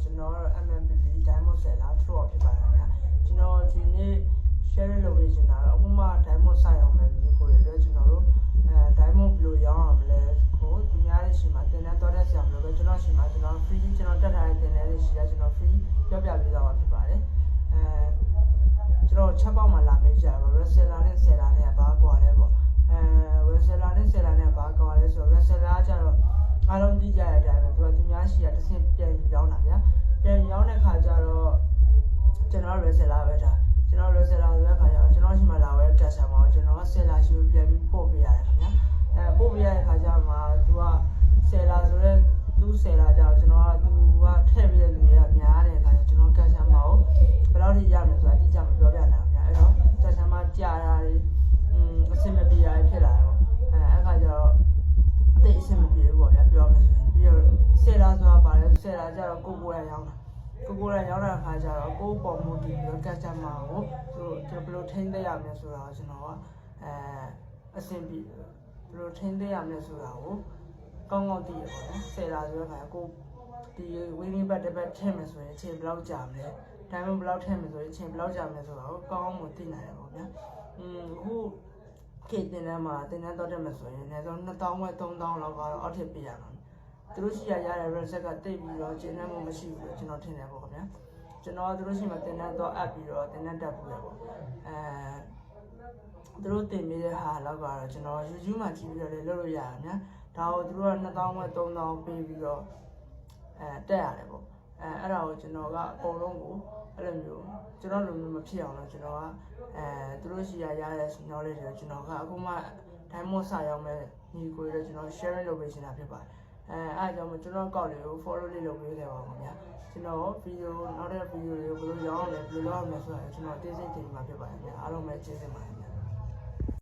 ကျွန်တော် MMPP Diamond Seller တို့ဖြစ်ပါတယ်ဗျာကျွန်တော်ဒီနေ့ share လုပ်ပေးချင်တာတော့အခုမှ Diamond ဆိုင်အောင်မယ်ဒီကိုရတဲ့ကျွန်တော်တို့Diamond ဘယ်လိုရောင်းအောင်လဲကိုသူများရဲ့ရှိမှာတင်တဲ့တော့တဲ့ဆရာမလို့ပဲကျွန်တော်ရှိမှာကျွန်တော် free ကျွန်တော်တက်ထားတဲ့တင်တဲ့လေးရှိတယ်ကျွန်တော် free ပြောပြပေးသွားမှာဖြစ်ပါတယ်ကျွန်တော်ချက်ပေါက်မှာလာမေးကြပါ reseller နဲ့ seller နဲ့ဘာကွာလဲပေါ့reseller နဲ့ seller နဲ့ဘာကွာလဲဆိုတော့ reseller ကကျတော့အားလုံးသိကြတဲ့အတိုင်းပဲသူများရှိရတစ်ဆင့်ပြန်ရောင်းတာဗျာပြန်ရောင်းတဲ့ခါကျတော့ကျွန်တော် reseller ပဲဒါကျွန်တော် reseller ဆိုတဲ့ခါကျတော့ကျွန်တော်ရှိမှလာဝယ် customer ကိုကျွန်တော်က seller ရှိကိုပြန်ပြီးပို့ပေးရတယ်ခင်ဗျာပို့ပေးရတဲ့ခါကျမှသူက seller ဆိုတဲ့သူ seller ကျတော့ကျွန်တော်ကသူကထည့်ပေးတဲ့လူတွေကများတဲ့ခါကျကျွန်တော် customer ကိုဘယ်လောက်ထိရမလဲဆိုတာအတိအကျမပြောပြနိုင်ဘူးဗျာအဲ့တော့ customer ကြာတာတွေအဆင်မပြေတာတွေဖြစ်လာတယ်ပေါ့အဲ့ခါကျတော့တိတ်အဆင်မပြေဘူးပေါ့ဗျာပြောမယ်ဆိုရင်ပြီးတော့ seller ဆိုတာပါလဲ seller ကျတော့ကိုယ်ရရောင်းတာကိုယ်ရောင်းတဲ့အခါကျတော့ကိုယ်ပေါ်မူတည်ပြီးတော့ customer ကိုသူဘယ်လိုထိန်းသိမ်းရမလဲဆိုတာကိုကျွန်တော်ကအဆင်ပြေဘယ်လိုထိန်းသိမ်းရမလဲဆိုတာကိုကောင်းကောင်းသိရပါတော့ဆယ်လာဆိုတဲ့ခါကိုဒီဝင်းလေးဘက်တစ်ပတ်ထည့်မယ်ဆိုရင်အချိန်ဘယ်လောက်ကြာမလဲတိုင်းဘယ်လောက်ထည့်မယ်ဆိုရင်အချိန်ဘယ်လောက်ကြာမလဲဆိုတာကိုကောင်းကောင်းမသိနိုင်တယ်ပေါ့ဗျာအခုခေတ်တင်တန်းမှာတင်တန်းတော့တက်မယ်ဆိုရင်အနည်းဆုံး2000ဝက်3000လောက်ကတော့အောက်ထစ်ပေးရမှာသူတို့ရှိရရတဲ့ reset ကတိတ်ပြီးတော့ကျင်းနှံ့မှုမရှိဘူးလို့ကျွန်တော်ထင်တယ်ပေါ့ဗျာကျွန်တော်သူတို့ရှိမှတင်တန်းတော့အပ်ပြီးတော့တင်တန်းတက်ပြီးရပေါ့သူတို့တင်ပေးတဲ့ဟာလောက်ကတော့ကျွန်တော် YouTube မှာကြည့်ပြီးတော့လည်းလုပ်လို့ရတယ်ညာဒါကိုသူတို့က2000ဝက်3000ပေးပြီးတော့တက်ရတယ်ပေါ့အဲ့ဒါကိုကျွန်တော်ကအကုန်လုံးကိုအဲ့လိုမျိုးကျွန်တော်လိုမျိုးမဖြစ်အောင်လို့ကျွန်တော်ကသူတို့ရှိရရတဲ့ knowledge တွေကျွန်တော်ကအခုမှ Diamond စာရောက်မဲ့ညီကိုရကျွန်တော် share လုပ်ပေးနေတာဖြစ်ပါတယ်အဲ့ဒါကြောင့်ကျွန်တော်ကောက်လေးကို follow လေးလုပ်ပေးခဲ့ပါဦးခင်ဗျာကျွန်တော်ဗီဒီယိုနောက်တဲ့ဗီဒီယိုတွေကိုဘယ်လိုရောင်းအောင်လဲဘယ်လိုလုပ်အောင်လဲဆိုတာကျွန်တော်အသေးစိတ်တင်ပြမှာဖြစ်ပါတယ်ခင်ဗျာအားလုံးပဲကျေးဇူးပါတယ်ခင်ဗျာ